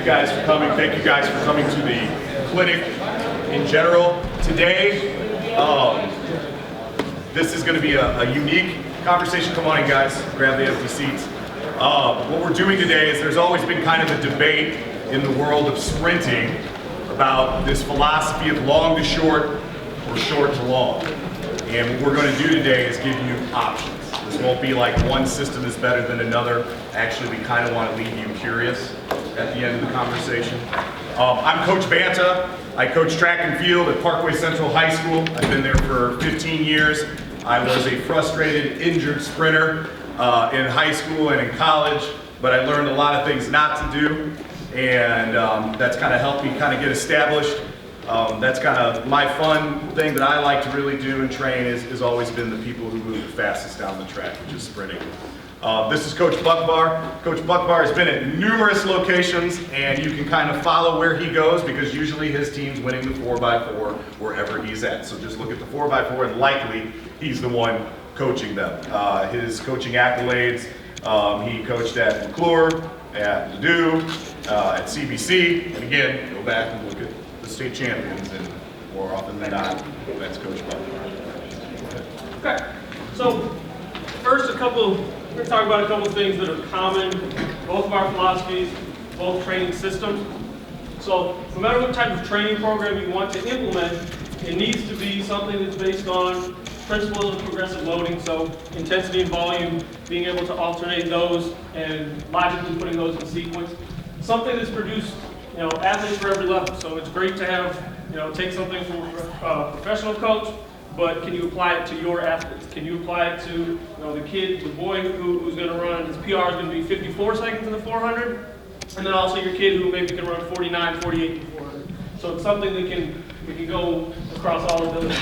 you guys for coming. Thank you guys for coming to the clinic in general. Today, this is going to be a unique conversation. Come on in, guys. Grab the empty seats. What we're doing today is there's always been kind of a debate in the world of sprinting about this philosophy of long to short or short to long. And what we're going to do today is give you options. This won't be like one system is better than another. Actually, we kind of want to leave you curious at the end of the conversation. I'm Coach Banta. I coach track and field at Parkway Central High School. I've been there for 15 years. I was a frustrated, injured sprinter in high school and in college, but I learned a lot of things not to do, and that's kind of helped me kind of get established. That's kind of my fun thing that I like to really do and train has always been the people who move the fastest down the track, which is sprinting. This is Coach Buckbar. Coach Buckbar has been at numerous locations, and you can kind of follow where he goes because usually his team's winning the 4x4 wherever he's at. So just look at the 4x4 and likely he's the one coaching them. His coaching accolades, he coached at McClure, at Ladue, at CBC, and again, go back and look at the state champions, and more often than not, that's Coach Buckbar. Okay, so first we're going to talk about a couple of things that are common in both of our philosophies, both training systems. So no matter what type of training program you want to implement, it needs to be something that's based on principles of progressive loading, so intensity and volume, being able to alternate those and logically putting those in sequence. Something that's produced, athletes for every level. So it's great to have, take something from a professional coach, but can you apply it to your athletes? Can you apply it to the kid, the boy who's going to run, his PR is going to be 54 seconds in the 400, and then also your kid who maybe can run 49, 48 in the 400. So it's something that can go across all of those.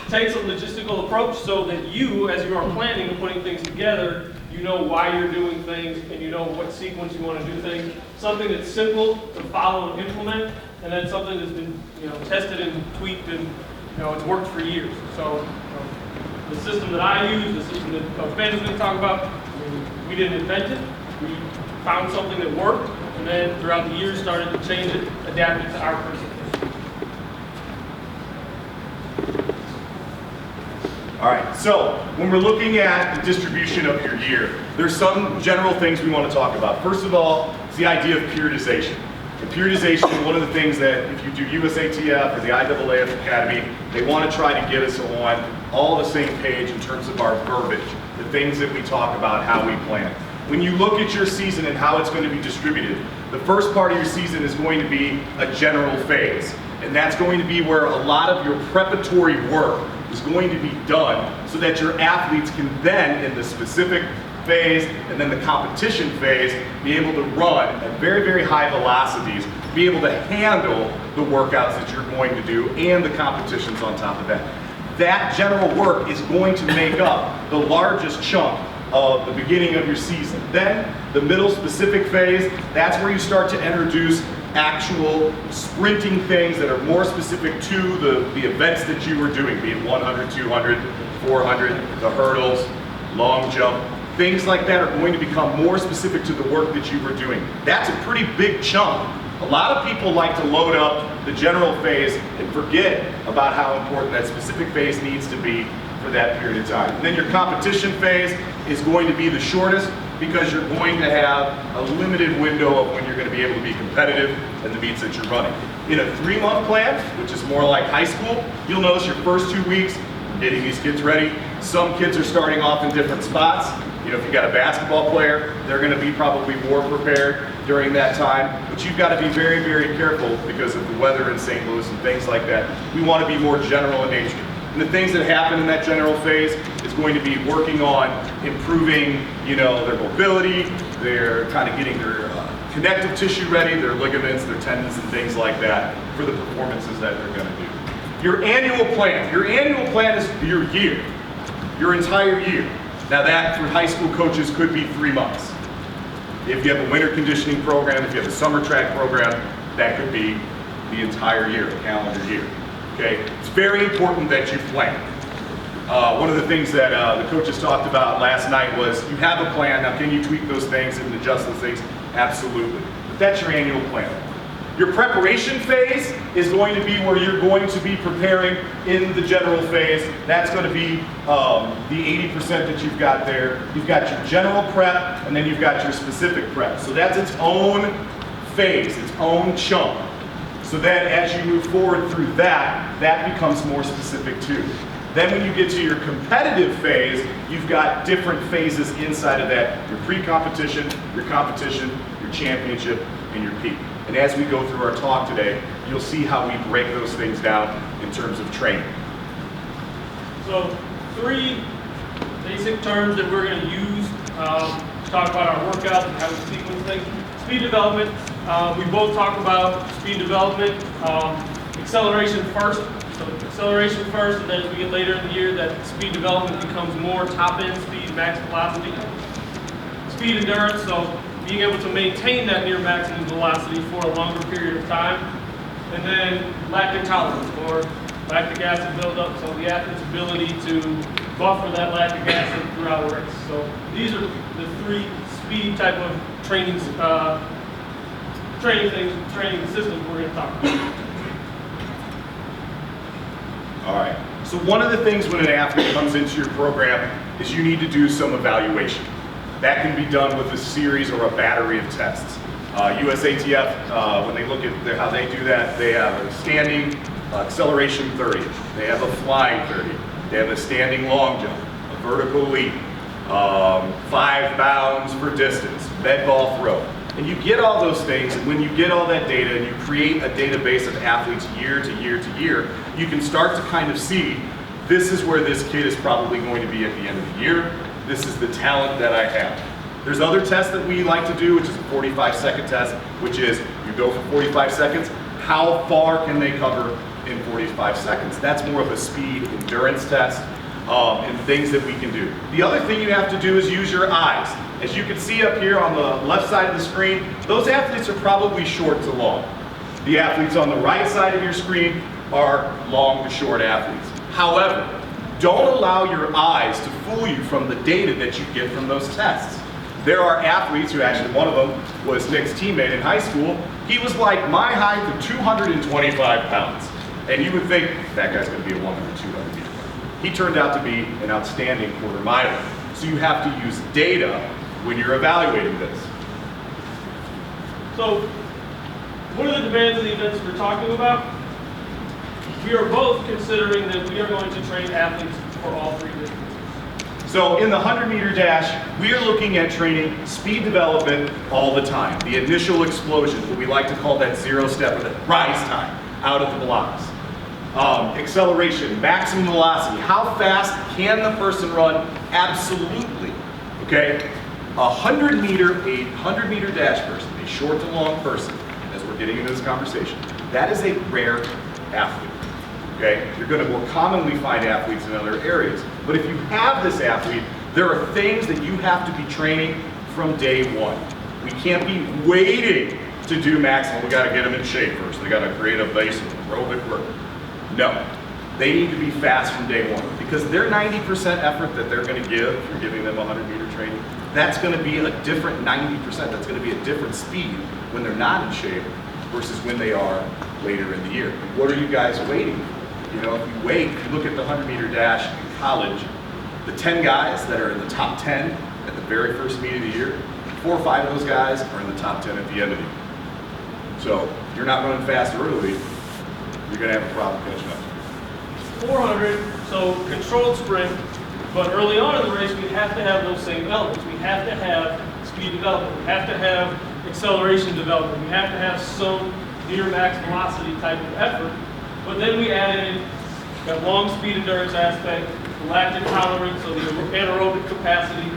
Takes a logistical approach so that you, as you are planning and putting things together, you know why you're doing things and you know what sequence you want to do things. Something that's simple to follow and implement, and then something that's been tested and tweaked and it's worked for years. So the system that I use, the system that Coach Ben is going to talk about, we didn't invent it. We found something that worked, and then throughout the years started to change it, adapt it to our principles. All right, so when we're looking at the distribution of your year, there's some general things we want to talk about. First of all, it's the idea of periodization. And periodization, one of the things that if you do USATF or the IAAF Academy, they want to try to get us on all the same page in terms of our verbiage, the things that we talk about, how we plan. When you look at your season and how it's going to be distributed, the first part of your season is going to be a general phase. And that's going to be where a lot of your preparatory work is going to be done so that your athletes can then, in the specific phase and then the competition phase, be able to run at very, very high velocities, be able to handle the workouts that you're going to do and the competitions on top of that. That general work is going to make up the largest chunk of the beginning of your season. Then, the middle specific phase, that's where you start to introduce actual sprinting things that are more specific to the events that you were doing, be it 100, 200, 400, the hurdles, long jump. Things like that are going to become more specific to the work that you were doing. That's a pretty big chunk. A lot of people like to load up the general phase and forget about how important that specific phase needs to be for that period of time. And then your competition phase is going to be the shortest because you're going to have a limited window of when you're going to be able to be competitive in the meets that you're running. In a 3-month plan, which is more like high school, you'll notice your first 2 weeks, getting these kids ready. Some kids are starting off in different spots. If you've got a basketball player, they're going to be probably more prepared during that time. But you've got to be very, very careful because of the weather in St. Louis and things like that. We want to be more general in nature. And the things that happen in that general phase is going to be working on improving, their mobility, they're kind of getting their connective tissue ready, their ligaments, their tendons, and things like that for the performances that they're going to do. Your annual plan is your year, your entire year. Now that for high school coaches could be 3 months. If you have a winter conditioning program, if you have a summer track program, that could be the entire year, the calendar year. Okay, it's very important that you plan. One of the things that the coaches talked about last night was you have a plan. Now, can you tweak those things and adjust those things? Absolutely. But that's your annual plan. Your preparation phase is going to be where you're going to be preparing in the general phase. That's going to be the 80% that you've got there. You've got your general prep, and then you've got your specific prep. So that's its own phase, its own chunk. So then as you move forward through that, that becomes more specific too. Then when you get to your competitive phase, you've got different phases inside of that. Your pre-competition, your competition, your championship, and your peak. And as we go through our talk today, you'll see how we break those things down in terms of training. So 3 basic terms that we're going to use to talk about our workouts and how we sequence things. Speed development, we both talk about speed development, acceleration first. So acceleration first, and then as we get later in the year, that speed development becomes more top-end speed, max velocity. Speed endurance, so being able to maintain that near maximum velocity for a longer period of time. And then lactic tolerance, or lactic acid buildup, so the athlete's ability to buffer that lactic acid throughout a race. So these are the 3 speed type of training systems we're going to talk about. All right, so one of the things when an athlete comes into your program is you need to do some evaluation. That can be done with a series or a battery of tests. USATF, when they look at how they do that, they have a standing acceleration 30, they have a flying 30, they have a standing long jump, a vertical leap, 5 bounds for distance, med ball throw. And you get all those things, and when you get all that data and you create a database of athletes year to year to year, you can start to kind of see, this is where this kid is probably going to be at the end of the year. This is the talent that I have. There's other tests that we like to do, which is a 45-second test, which is you go for 45 seconds, how far can they cover in 45 seconds? That's more of a speed endurance test and things that we can do. The other thing you have to do is use your eyes. As you can see up here on the left side of the screen, those athletes are probably short to long. The athletes on the right side of your screen are long to short athletes. However, don't allow your eyes to fool you from the data that you get from those tests. There are athletes who actually, one of them was Nick's teammate in high school. He was like my height of 225 pounds. And you would think, that guy's gonna be a 100, 200 meter. He turned out to be an outstanding quarter miler. So you have to use data when you're evaluating this. So, what are the demands of the events we're talking about? We are both considering that we are going to train athletes for all 3 distances. So in the 100-meter dash, we are looking at training speed development all the time. The initial explosion, what we like to call that 0 step, or the rise time out of the blocks. Acceleration, maximum velocity. How fast can the person run? Absolutely. Okay? A 100-meter dash person, a short to long person, as we're getting into this conversation, that is a rare athlete. Okay? You're going to more commonly find athletes in other areas. But if you have this athlete, there are things that you have to be training from day one. We can't be waiting to do maximum. We got to get them in shape first. They got to create a base of aerobic work. No. They need to be fast from day one, because their 90% effort that they're going to give, if you're giving them 100-meter training, that's going to be a different 90%. That's going to be a different speed when they're not in shape versus when they are later in the year. What are you guys waiting for? You know, if you wait, if you look at the 100-meter dash in college, the 10 guys that are in the top 10 at the very first meet of the year, 4 or 5 of those guys are in the top 10 at the end of the year. So if you're not running fast early, you're going to have a problem catching up. 400, so controlled sprint, but early on in the race, we have to have those same elements. We have to have speed development. We have to have acceleration development. We have to have some near max velocity type of effort. But then we added that long speed endurance aspect, the lactic tolerance, so the anaerobic capacity,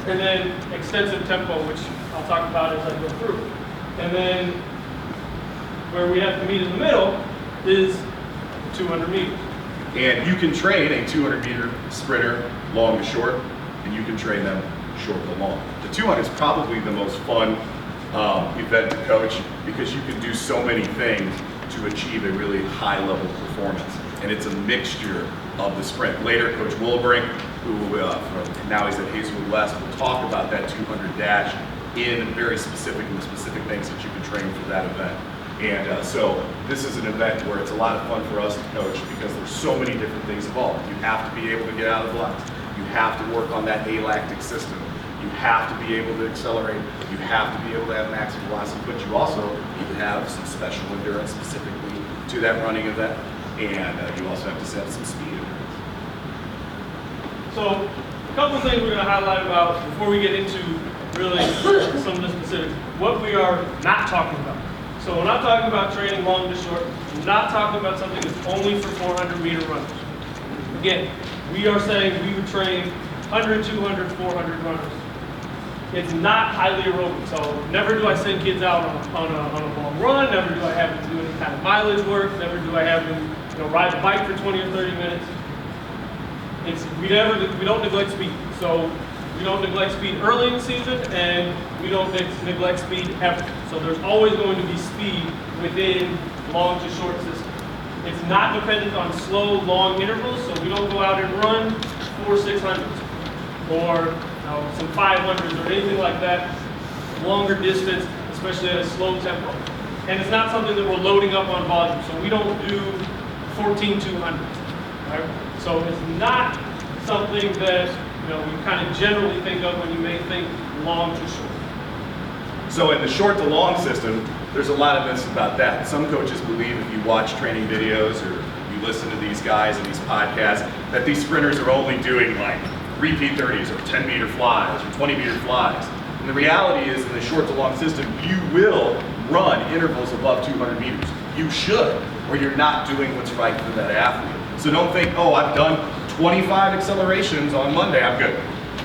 and then extensive tempo, which I'll talk about as I go through. And then where we have to meet in the middle is 200 meters. And you can train a 200-meter sprinter long to short, and you can train them short to long. The 200 is probably the most fun event to coach, because you can do so many things to achieve a really high level performance. And it's a mixture of the sprint. Later, Coach Wilbrink, who now he's at Hazelwood West, will talk about that 200 dash in very specific things that you can train for that event. And so this is an event where it's a lot of fun for us to coach because there's so many different things involved. You have to be able to get out of the blocks. You have to work on that alactic system. You have to be able to accelerate. You have to be able to have maximum velocity, but you also need to have some special endurance specifically to that running event. And you also have to have some speed endurance. So a couple of things we're going to highlight about before we get into really some of the specifics. What we are not talking about. So when I'm talking about training long to short, I'm not talking about something that's only for 400-meter runners. Again, we are saying we would train 100, 200, 400 runners. It's not highly aerobic, so never do I send kids out on a long run, never do I have them do any kind of mileage work, never do I have them ride a bike for 20 or 30 minutes. We don't neglect speed. So we don't neglect speed early in the season, and we don't neglect speed ever. So there's always going to be speed within long to short system. It's not dependent on slow, long intervals, so we don't go out and run 4 600s or some 500s or anything like that, longer distance, especially at a slow tempo. And it's not something that we're loading up on volume, so we don't do 14 200s. Right? So it's not something that we kind of generally think of when you may think long to short. So in the short to long system, there's a lot of myths about that. Some coaches believe if you watch training videos or you listen to these guys and these podcasts, that these sprinters are only doing like repeat 30s or 10-meter flies or 20-meter flies. And the reality is in the short to long system, you will run intervals above 200 meters. You should, or you're not doing what's right for that athlete. So don't think, oh, I've done 25 accelerations on Monday, I'm good.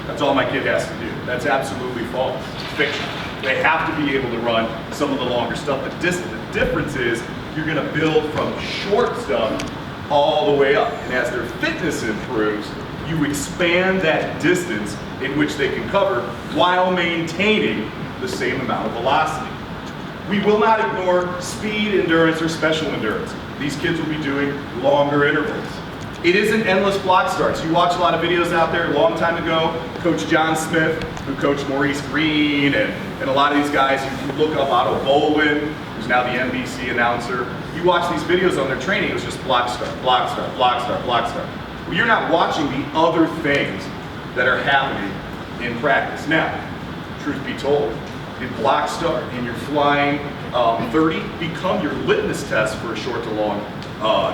That's all my kid has to do. That's absolutely false. It's fiction. They have to be able to run some of the longer stuff. The difference is you're going to build from short stuff all the way up. And as their fitness improves, you expand that distance in which they can cover while maintaining the same amount of velocity. We will not ignore speed, endurance, or special endurance. These kids will be doing longer intervals. It isn't endless block starts. You watch a lot of videos out there a long time ago, Coach John Smith, who coached Maurice Green, and a lot of these guys, you can look up Otto Bolin, who's now the NBC announcer. You watch these videos on their training, it was just block start, block start, block start, block start. Well, you're not watching the other things that are happening in practice. Now, truth be told, in block start and you're flying 30, become your litmus test for a short to long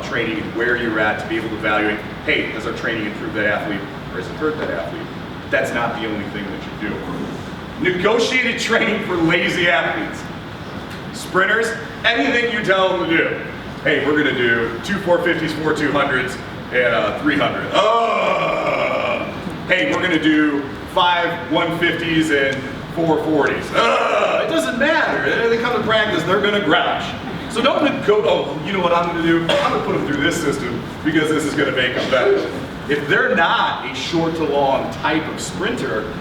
training and where you're at to be able to evaluate, hey, has our training improved that athlete or has it hurt that athlete? That's not the only thing that you're doing. Negotiated training for lazy athletes. Sprinters, anything you tell them to do. Hey, we're gonna do 2 450s, 4 200s, and 300. Hey, we're gonna do 5 150s and 4 40s. It doesn't matter. They come to practice, they're gonna grouch. So don't go, oh, you know what I'm gonna do? I'm gonna put them through this system because this is gonna make them better. If they're not a short to long type of sprinter,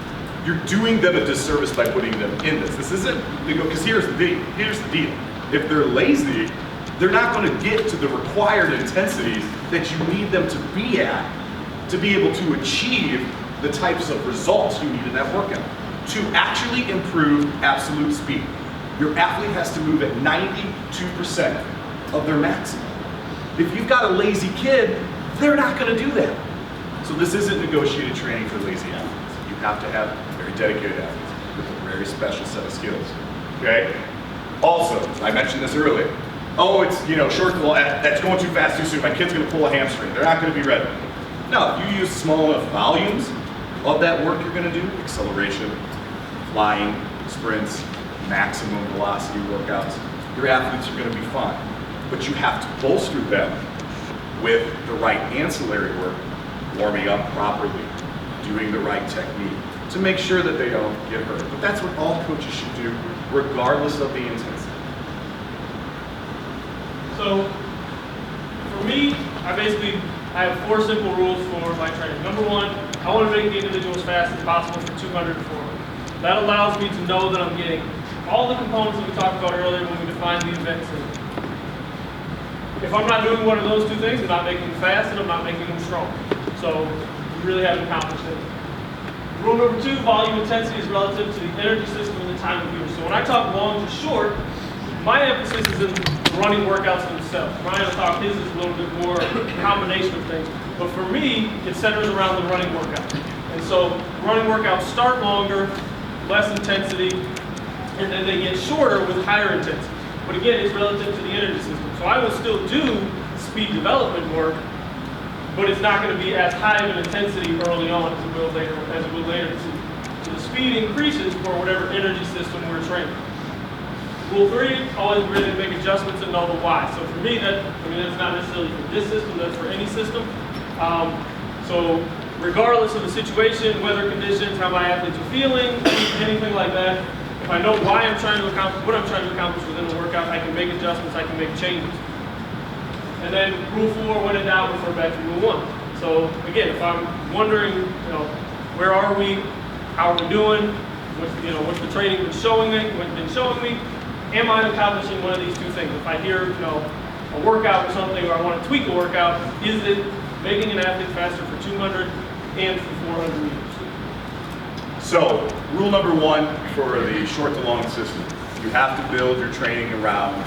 you're doing them a disservice by putting them in this. This isn't, because here's the deal. If they're lazy, they're not gonna get to the required intensities that you need them to be at to be able to achieve the types of results you need in that workout. To actually improve absolute speed, your athlete has to move at 92% of their maximum. If you've got a lazy kid, they're not going to do that. So this isn't negotiated training for lazy athletes. You have to have very dedicated athletes with a very special set of skills. Okay? Also, I mentioned this earlier. Oh, it's short to long, that's going too fast too soon. My kid's going to pull a hamstring. They're not going to be ready. No, if you use small enough volumes of that work you're going to do, acceleration, flying, sprints, maximum velocity workouts, your athletes are going to be fine. But you have to bolster them with the right ancillary work, warming up properly, doing the right technique to make sure that they don't get hurt. But that's what all coaches should do, regardless of the intensity. So, for me, I have 4 simple rules for my training. Number 1, I want to make the individual as fast as possible for 200 to 400. That allows me to know that I'm getting all the components that we talked about earlier when we defined the event system. If I'm not doing one of those 2 things, I'm not making them fast and I'm not making them strong. So we really haven't accomplished it. Rule number 2, volume intensity is relative to the energy system and the time of use. So when I talk long to short, my emphasis is in the running workouts themselves. Ryan will talk his is a little bit more combination of things. But for me, it centers around the running workout. And so running workouts start longer, less intensity, and then they get shorter with higher intensity. But again, it's relative to the energy system. So I will still do speed development work, but it's not going to be as high of an intensity early on as it will later. So the speed increases for whatever energy system we're training. Rule 3, always really make adjustments and know the why. So for me, that's not necessarily for this system, that's for any system. So regardless of the situation, weather conditions, how my athletes are feeling, anything like that, if I know why I'm trying to accomplish, what I'm trying to accomplish within the workout, I can make adjustments, I can make changes. And then rule 4, when in doubt, refer back to rule 1. So again, if I'm wondering, where are we, how are we doing, what's the training been showing me, am I accomplishing one of these two things? If I hear, a workout or something, or I want to tweak a workout, is it making an athlete faster for 200 and for 400 meters? So, rule number 1 for the short to long system, you have to build your training around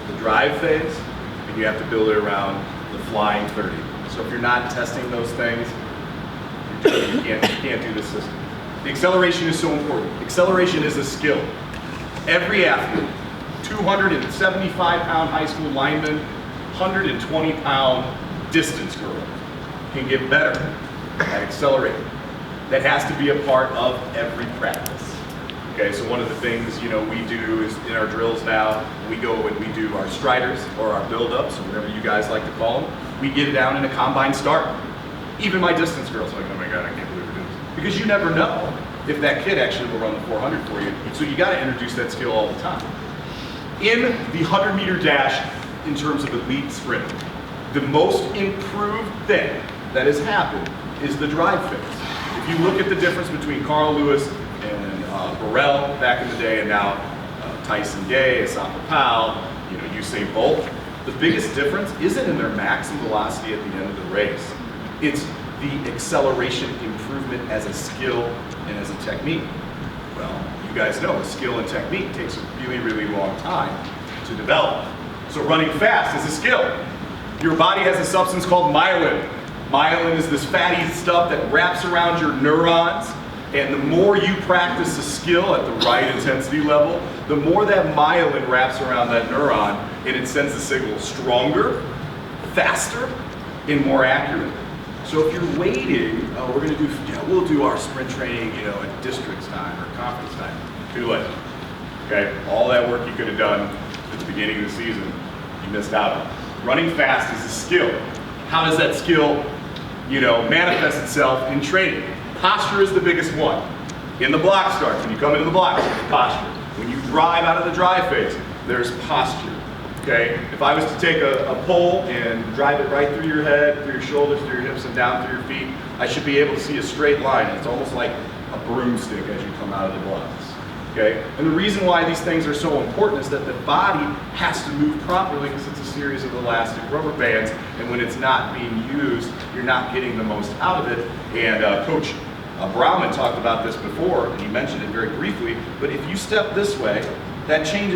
the drive phase, and you have to build it around the flying 30. So if you're not testing those things, you can't do this system. The acceleration is so important. Acceleration is a skill. Every athlete, 275-pound high school lineman, 120-pound distance girl, can get better at accelerating. That has to be a part of every practice. Okay, so one of the things we do is in our drills now, we go and we do our striders or our build-ups or whatever you guys like to call them. We get it down in a combine start. Even my distance girls are like, oh my God, I can't believe we're doing this. Because you never know if that kid actually will run the 400 for you. So you got to introduce that skill all the time. In the 100-meter dash, in terms of elite sprint, the most improved thing that has happened is the drive phase. If you look at the difference between Carl Lewis and Burrell back in the day, and now Tyson Gay, Asaf Powell, Usain Bolt, the biggest difference isn't in their maximum velocity at the end of the race. It's the acceleration improvement as a skill and as a technique. Well, you guys know a skill and technique takes a really, really long time to develop. So running fast is a skill. Your body has a substance called myelin. Myelin is this fatty stuff that wraps around your neurons, and the more you practice a skill at the right intensity level, the more that myelin wraps around that neuron, and it sends the signal stronger, faster, and more accurate. So if you're waiting, we'll do our sprint training, at districts time or conference time. Too late. Okay, all that work you could have done at the beginning of the season, you missed out on. Running fast is a skill. How does that skill, manifest itself in training? Posture is the biggest one. In the block starts, when you come into the block, there's posture. When you drive out of the drive phase, there's posture. Okay? If I was to take a pole and drive it right through your head, through your shoulders, through your hips, and down through your feet, I should be able to see a straight line. It's almost like a broomstick as you come out of the blocks. Okay? And the reason why these things are so important is that the body has to move properly because it's a series of elastic rubber bands, and when it's not being used, you're not getting the most out of it. And Coach Brauman talked about this before, and he mentioned it very briefly, but if you step this way, that changes